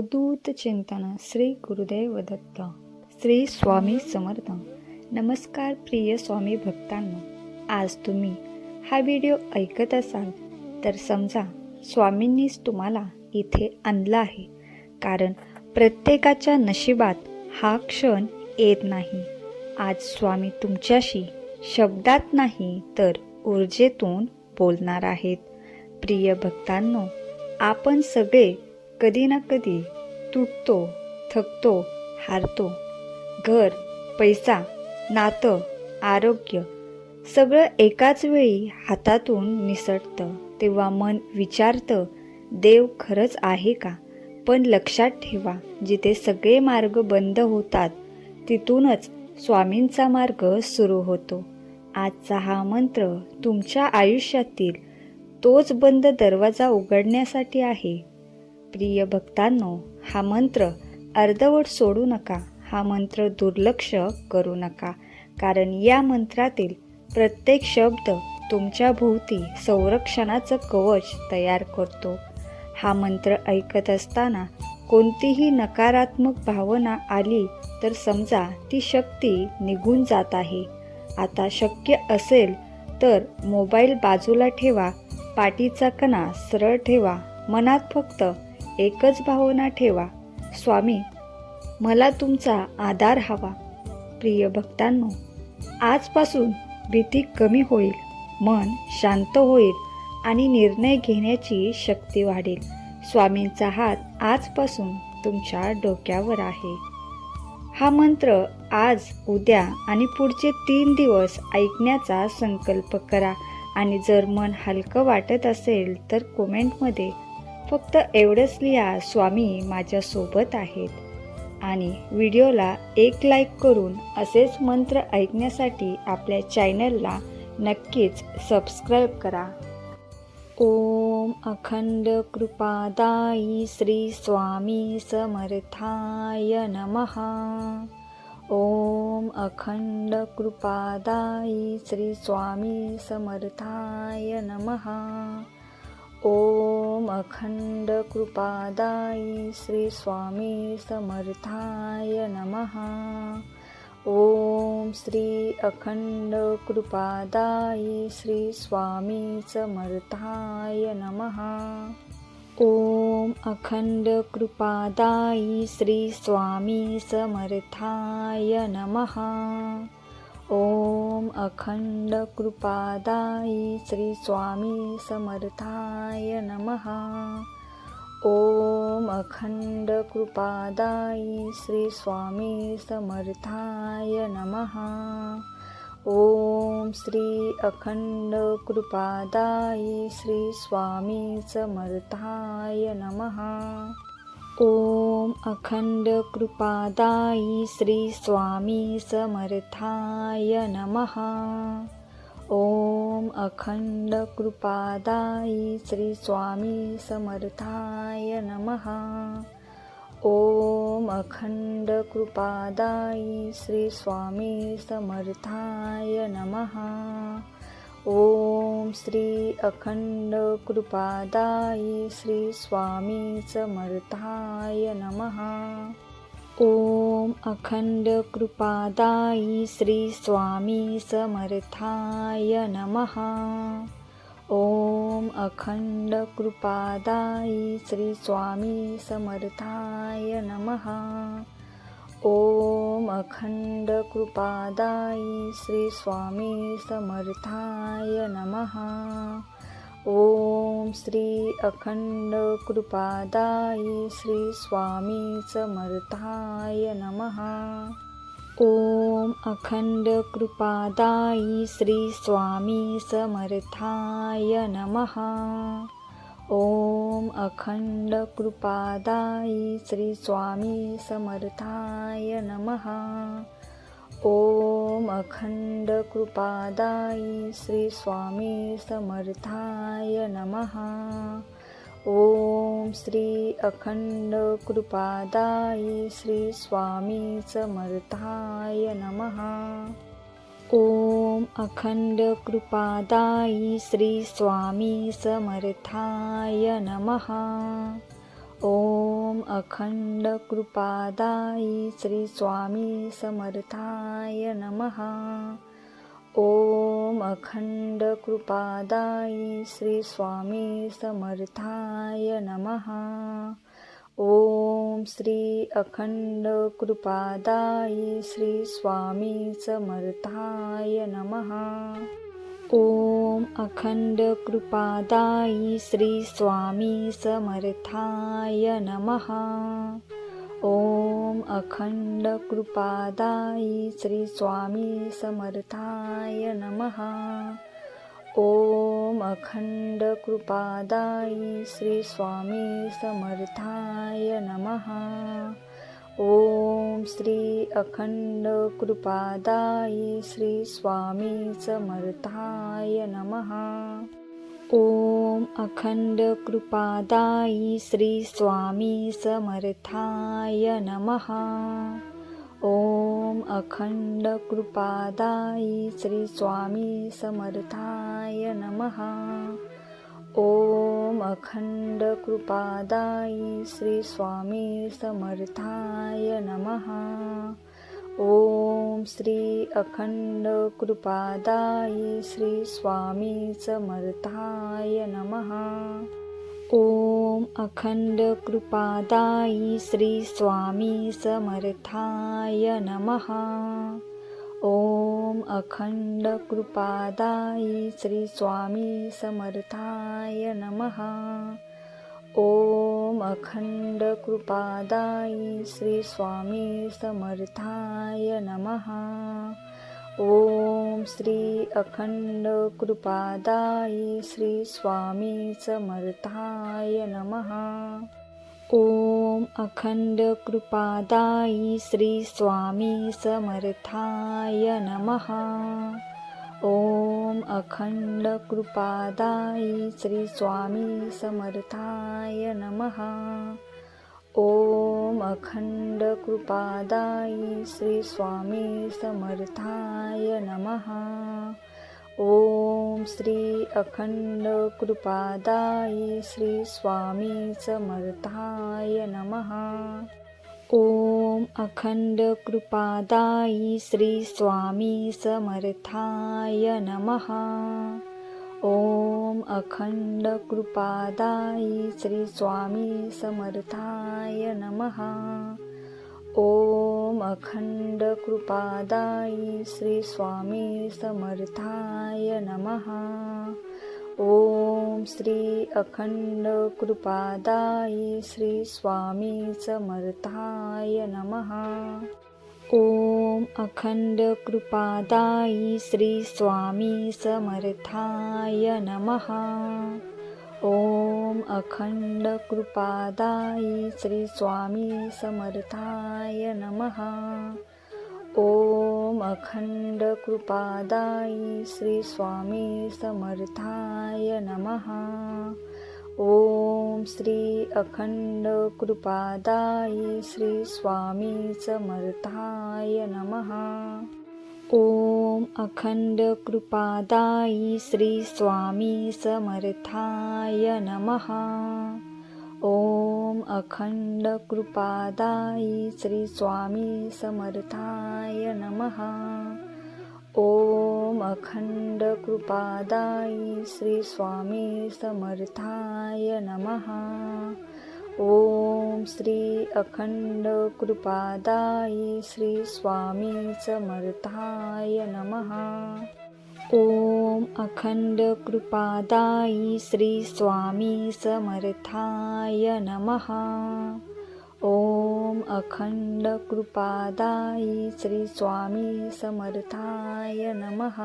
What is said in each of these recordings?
अवधूत चिंतन श्री गुरुदेव दत्त. श्री स्वामी समर्थ. नमस्कार प्रिय स्वामी भक्तांनो, आज तुम्ही हा व्हिडिओ ऐकत असाल तर समजा स्वामींनीच तुम्हाला इथे आणलं आहे. कारण प्रत्येकाच्या नशिबात हा क्षण येत नाही. आज स्वामी तुमच्याशी शब्दात नाही तर ऊर्जेतून बोलणार आहेत. प्रिय भक्तांनो, आपण सगळे कधी ना कधी तुटतो, थकतो, हारतो. घर, पैसा, नातं, आरोग्य सगळं एकाच वेळी हातातून निसटतं. तेव्हा मन विचारतं, देव खरंच आहे का? पण लक्षात ठेवा, जिथे सगळे मार्ग बंद होतात तिथूनच स्वामींचा मार्ग सुरू होतो. आजचा हा मंत्र तुमच्या आयुष्यातील तोच बंद दरवाजा उघडण्यासाठी आहे. प्रिय भक्तांनो, हा मंत्र अर्धवट सोडू नका. हा मंत्र दुर्लक्ष करू नका. कारण या मंत्रातील प्रत्येक शब्द तुमच्या भोवती संरक्षणाचं कवच तयार करतो. हा मंत्र ऐकत असताना कोणतीही नकारात्मक भावना आली तर समजा ती शक्ती निघून जात आहे. आता शक्य असेल तर मोबाईल बाजूला ठेवा, पाठीचा कणा सरळ ठेवा, मनात फक्त एकच भावना ठेवा, स्वामी, मला तुमचा आधार हवा. प्रिय भक्तांनो, आजपासून भीती कमी होईल, मन शांत होईल आणि निर्णय घेण्याची शक्ती वाढेल. स्वामींचा हात आजपासून तुमच्या डोक्यावर आहे. हा मंत्र आज, उद्या आणि पुढचे 3 दिवस ऐकण्याचा संकल्प करा. आणि जर मन हलकं वाटत असेल तर कमेंटमध्ये फक्त एवढंच लिहा, स्वामी माझ्यासोबत आहेत. आणि व्हिडिओला एक लाईक करून असेच मंत्र ऐकण्यासाठी आपल्या चॅनलला नक्कीच सबस्क्राईब करा. ओम अखंड कृपादायी श्री स्वामी समर्थाय नमः. ओम अखंड कृपादायी श्री स्वामी समर्थाय नमः. ओम अखंड कृपादायी श्री स्वामी समर्थाय नमः. ओम श्री अखंड कृपादायी श्री स्वामी समर्थाय नमः. ओम अखंड कृपादायी श्री स्वामी समर्थाय नमः. ओम अखंड कृपादायी श्री स्वामी समर्थाय नमः. ओम अखंड कृपादायी श्री स्वामी समर्थाय नमः. ओम श्री अखंड कृपादायी श्री स्वामी समर्थाय नमः. ओम अखंड कृपादायी श्री स्वामी समर्थाय नमः. ओम अखंड कृपादायी श्री स्वामी समर्थाय नमः. ओम अखंड कृपादायी श्री स्वामी समर्थाय नमः. ओम श्री अखंड कृपादायी श्री स्वामी समर्थाय नमः. ओम अखंड कृपादायी श्री स्वामी समर्थाय नमः. ओम अखंड कृपादायी श्री स्वामी समर्थाय नमः. ओम अखंड कृपादायी श्री स्वामी समर्थाय नमः. ओम श्री अखंड कृपादायी श्री स्वामी समर्थाय नमः. ओम अखंड कृपादायी श्री स्वामी समर्थाय नमः. ओम अखंड कृपादायी श्री स्वामी समर्थाय नमः. ओम अखंड कृपादायी श्री स्वामी समर्थाय नमः. ओम श्री अखंड कृपादायी श्री स्वामी समर्थाय नमः. ओम अखंड कृपादायी श्री स्वामी समर्थाय नमः. ओम अखंड कृपादायी श्री स्वामी समर्थाय नमः. ओम अखंड कृपादायी श्री स्वामी समर्थाय नमः. ओम श्री अखंड कृपादायी श्री स्वामी समर्थाय नमः. ओम अखंड कृपादायी श्री स्वामी समर्थाय नमः. ओम अखंड कृपादायी श्री स्वामी समर्थाय नमः. ओम अखंड कृपादायी श्री स्वामी समर्थाय नमः. ओम श्री अखंड कृपादायी श्री स्वामी समर्थाय नमः. ओम अखंड कृपादायी श्री स्वामी समर्थाय नमः. ओम अखंड कृपादायी श्री स्वामी समर्थाय नमः. ओम अखंड कृपादायी श्री स्वामी समर्थाय नमः. ओम श्री अखंड कृपादायी श्री स्वामी समर्थाय नमः. ओम अखंड कृपादायी श्री स्वामी समर्थाय नमः. ओम अखंड कृपादायी श्री स्वामी समर्थाय नमः. ओम अखंड कृपादायी श्री स्वामी समर्थाय नमः. ओम श्री अखंड कृपादायी श्री स्वामी समर्थाय नमः. ओम अखंड कृपादायी श्री स्वामी समर्थाय नमः. ओम अखंड कृपादायी श्री स्वामी समर्थाय नमः. ओम अखंड कृपादायी श्री स्वामी समर्थाय नमः. ओम श्री अखंड कृपादायी श्री स्वामी समर्थाय नमः. ओम अखंड कृपादायी श्री स्वामी समर्थाय नमः. ओम अखंड कृपादायी श्री स्वामी समर्थाय नमः. ओम अखंड कृपादायी श्री स्वामी समर्थाय नमः. ओम श्री अखंड कृपादायी श्री स्वामी समर्थाय नमः. ओम अखंड कृपादायी श्री स्वामी समर्थाय नमः. ओम अखंड कृपादायी श्री स्वामी समर्थाय नमः. ओम अखंड कृपादायी श्री स्वामी समर्थाय नमः. ओम श्री अखंड कृपादायी श्री स्वामी समर्थाय नमः. ओम अखंड कृपादायी श्री स्वामी समर्थाय नमः. ओम अखंड कृपादायी श्री स्वामी समर्थाय नमः. ओम अखंड कृपादायी श्री स्वामी समर्थाय नमः. ओम श्री अखंड कृपादायी श्री स्वामी समर्थाय नमः. ओम अखंड कृपादायी श्री स्वामी समर्थाय नमः. ओम अखंड कृपादायी श्री स्वामी समर्थाय नमः.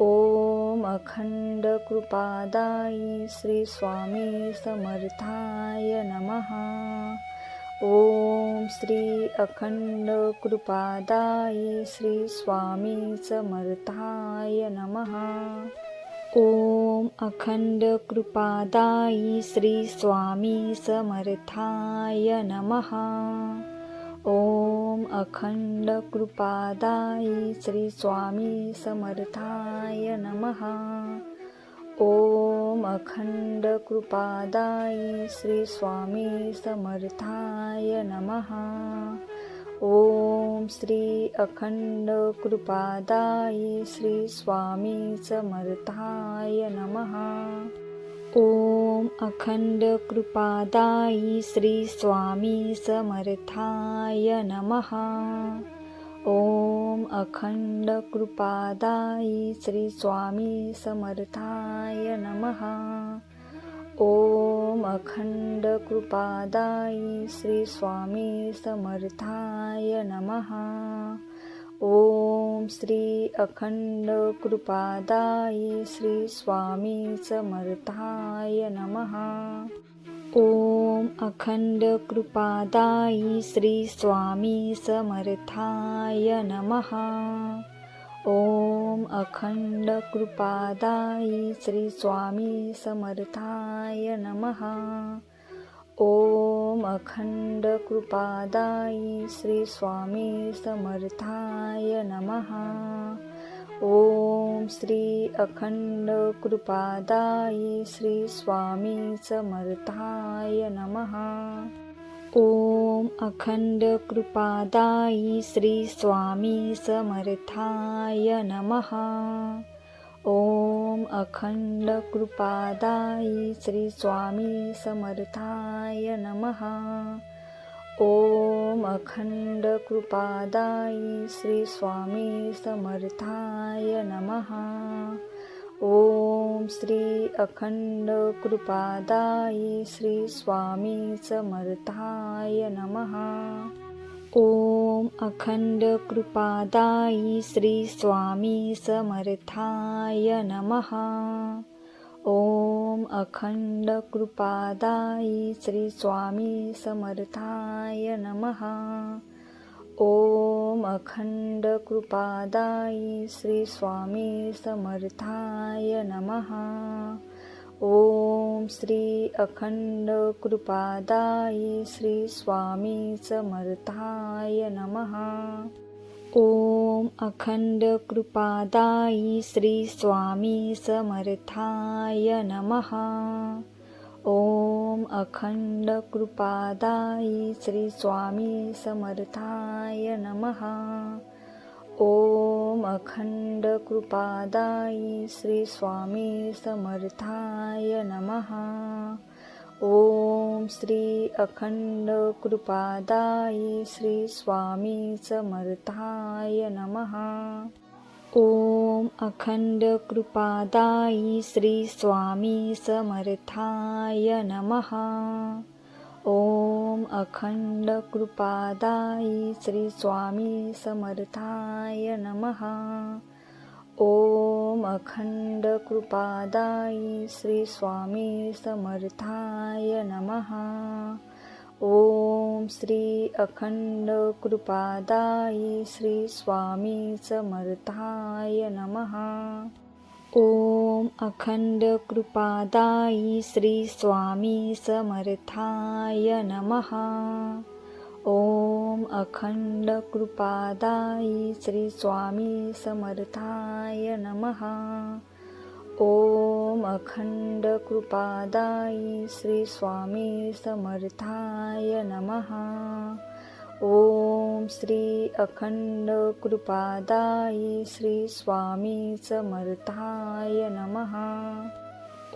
ओम अखंड कृपादायी श्री स्वामी समर्थाय नमः. ओम श्री अखंड कृपादायी श्री स्वामी समर्थाय नमः. ओम अखंड कृपादायी श्री स्वामी समर्थाय नमः. ओम अखंड कृपादायी श्री स्वामी समर्थाय नमः. ओम अखंड कृपादायी श्री स्वामी समर्थाय नमः. ओम श्री अखंड कृपादायी श्री स्वामी समर्थाय नमः. ओम अखंड कृपादायी श्री स्वामी समर्थाय नमः. ओम अखंड कृपादायी श्री स्वामी समर्थाय नमः. ओम अखंड कृपादायी श्री स्वामी समर्थाय नमः. ओम श्री अखंड कृपादायी श्री स्वामी समर्थाय नमः. ओम अखंड कृपादायी श्री स्वामी समर्थाय नमः. ओम अखंड कृपादायी श्री स्वामी समर्थाय नमः. ओम अखंड कृपादायी श्री स्वामी समर्थाय नमः. ओम श्री अखंड कृपादायी श्री स्वामी समर्थाय नमः. ओम अखंड कृपादायी श्री स्वामी समर्थाय नमः. ओम अखंड कृपादायी श्री स्वामी समर्थाय नमः. ओम अखंड कृपादायी श्री स्वामी समर्थाय नमः. ओम श्री अखंड कृपादायी श्री स्वामी समर्थाय नमः. ओम अखंड कृपादायी श्री स्वामी समर्थाय नमः. ओम अखंड कृपादायी श्री स्वामी समर्थाय नमः. ओम अखंड कृपादायी श्री स्वामी समर्थाय नमः. ओम श्री अखंड कृपादायी श्री स्वामी समर्थाय नमः. ओम अखंड कृपादायी श्री स्वामी समर्थाय नमः. ओम अखंड कृपादायी श्री स्वामी समर्थाय नमः. ओम अखंड कृपादायी श्री स्वामी समर्थाय नमः. ओम श्री अखंड कृपादायी श्री स्वामी समर्थाय नमः. ओम अखंड कृपादायी श्री स्वामी समर्थाय नमः. ओम अखंड कृपादायी श्री स्वामी समर्थाय नमः. ओम अखंड कृपादायी श्री स्वामी समर्थाय नमः. ओम श्री अखंड कृपादायी श्री स्वामी समर्थाय नमः. ओम अखंड कृपादायी श्री स्वामी समर्थाय नमः. ओम अखंड कृपादायी श्री स्वामी समर्थाय नमः. ओम अखंड कृपादायी श्री स्वामी समर्थाय नमः. ओम श्री अखंड कृपादायी श्री स्वामी समर्थाय नमः.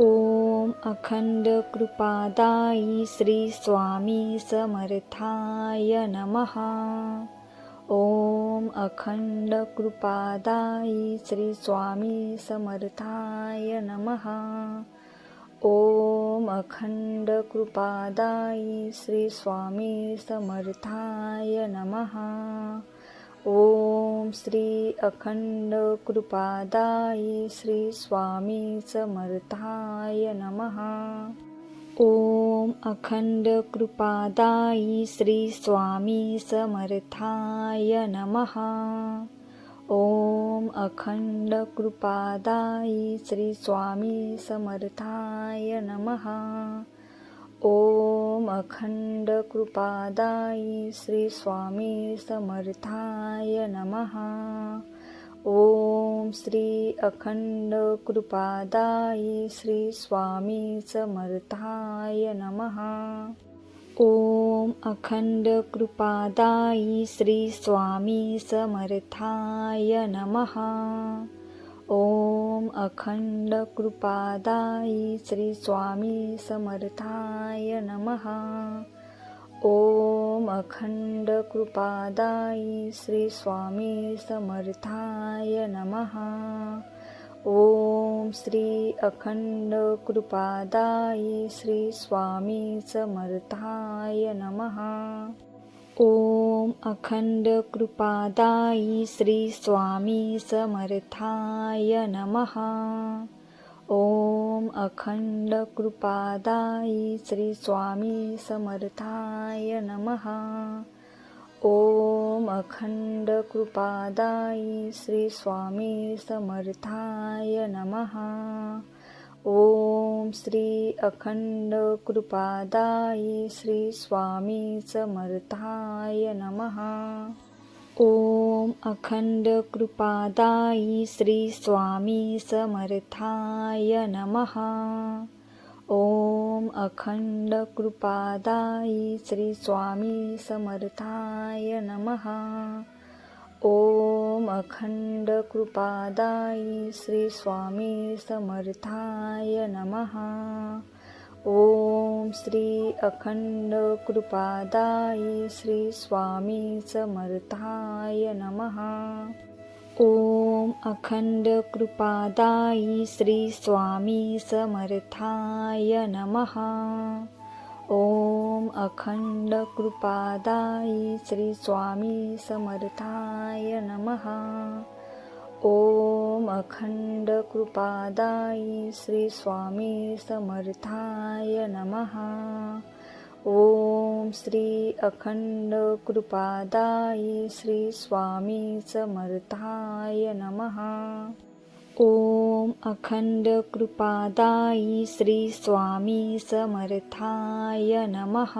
ओम अखंड कृपादायी श्री स्वामी समर्थाय नमः. ओम अखंड कृपादायी श्री स्वामी समर्थाय नमः. ओम अखंड कृपादायी श्री स्वामी समर्थाय नमः. ओम श्री अखंड कृपादायी श्री स्वामी समर्थाय नमः. ओम अखंड कृपादायी श्री स्वामी समर्थाय नमः. ओम अखंड कृपादायी श्री स्वामी समर्थाय नमः. ओम अखंड कृपादायी श्री स्वामी समर्थाय नमः. ओम श्री अखंड कृपादायी श्री स्वामी समर्थाय नमः. ओम अखंड कृपादायी श्री स्वामी समर्थाय नमः. ओम अखंड कृपादायी श्री स्वामी समर्थाय नमः. ओम अखंड कृपादायी श्री स्वामी समर्थाय नमः. ओम श्री अखंड कृपादायी श्री स्वामी समर्थाय नमः. ओम अखंड कृपादायी श्री स्वामी समर्थाय नमः. ओम अखंड कृपादायी श्री स्वामी समर्थाय नमः. ओम अखंड कृपादायी श्री स्वामी समर्थाय नमः. ओम श्री अखंड कृपादायी श्री स्वामी समर्थाय नमः. ओम अखंड कृपादायी श्री स्वामी समर्थाय नमः. ओम अखंड कृपादायी श्री स्वामी समर्थाय नमः. ओम अखंड कृपादायी श्री स्वामी समर्थाय नमः. ओम श्री अखंड कृपादायी श्री स्वामी समर्थाय नमः. ओम अखंड कृपादायी श्री स्वामी समर्थाय नमः. ओम अखंड कृपादायी श्री स्वामी समर्थाय नमः. ओम अखंड कृपादायी श्री स्वामी समर्थाय नमः. ओम श्री अखंड कृपादायी श्री स्वामी समर्थाय नमः. ओम अखंड कृपादायी श्री स्वामी समर्थाय नमः.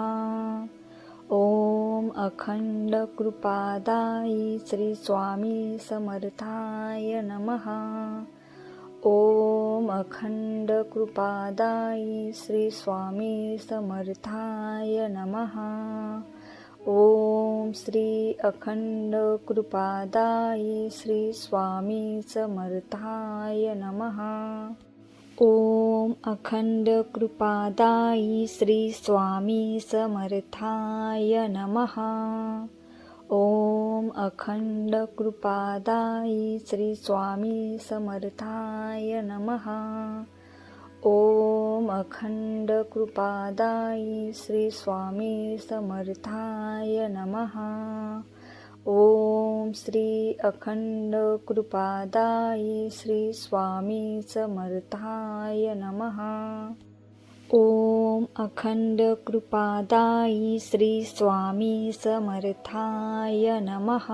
ओम अखंड कृपादायी श्री स्वामी समर्थाय नमः. ओम अखंड कृपादायी श्री स्वामी समर्थाय नमः. ओम श्री अखंड कृपादायी श्री स्वामी समर्थाय नमः. ओम अखंड कृपादायी श्री स्वामी समर्थाय नमः. ओम अखंड कृपादायी श्री स्वामी समर्थाय नमः. ओम अखंड कृपादायी श्री स्वामी समर्थाय नमः. ओम श्री अखंड कृपादायी श्री स्वामी समर्थाय नमः. ओम अखंड कृपादायी श्री स्वामी समर्थाय नमः.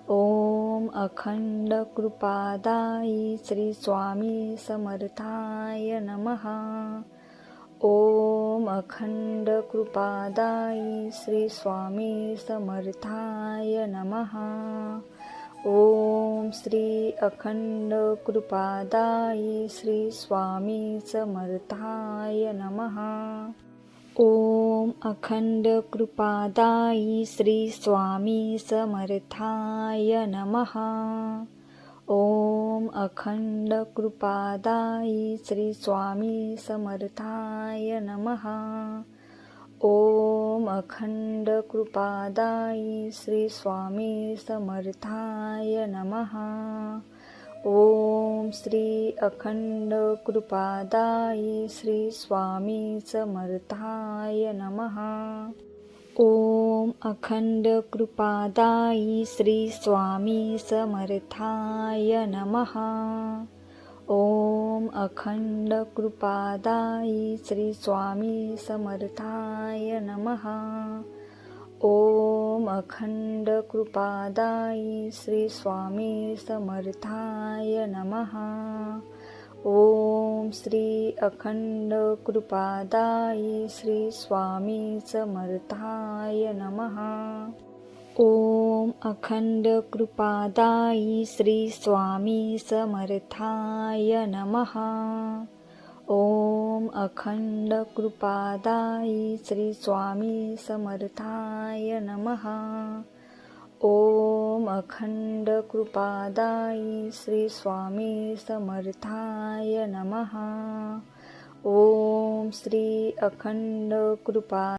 ओम अखंड कृपादायी श्री स्वामी समर्थाय नमः. ओम अखंड कृपादायी श्री स्वामी समर्थाय नमः. ओम श्री अखंड कृपादायी श्री स्वामी समर्थाय नमः. ओम अखंड कृपादायी श्री स्वामी समर्थाय नमः. ओम अखंड कृपादायी श्री स्वामी समर्थाय नमः. ओम अखंड कृपादायी श्री स्वामी समर्थाय नमः. ओम श्री अखंड कृपादायी श्री स्वामी समर्थाय नमः. ओम अखंड कृपादायी श्री स्वामी समर्थाय नमः. ओम अखंड कृपादायी श्री स्वामी समर्थाय नमः. ओम अखंड कृपादायी श्री स्वामी समर्थाय नमः. ओम श्री अखंड कृपादायी श्री स्वामी समर्थाय नमः. ओम अखंड कृपादायी श्री स्वामी समर्थाय नमः. ओम अखंड कृपादायी श्री स्वामी समर्थाय नमः. ओम अखंड कृपादायी श्री स्वामी समर्थाय नमः. ओम श्री अखंड कृपा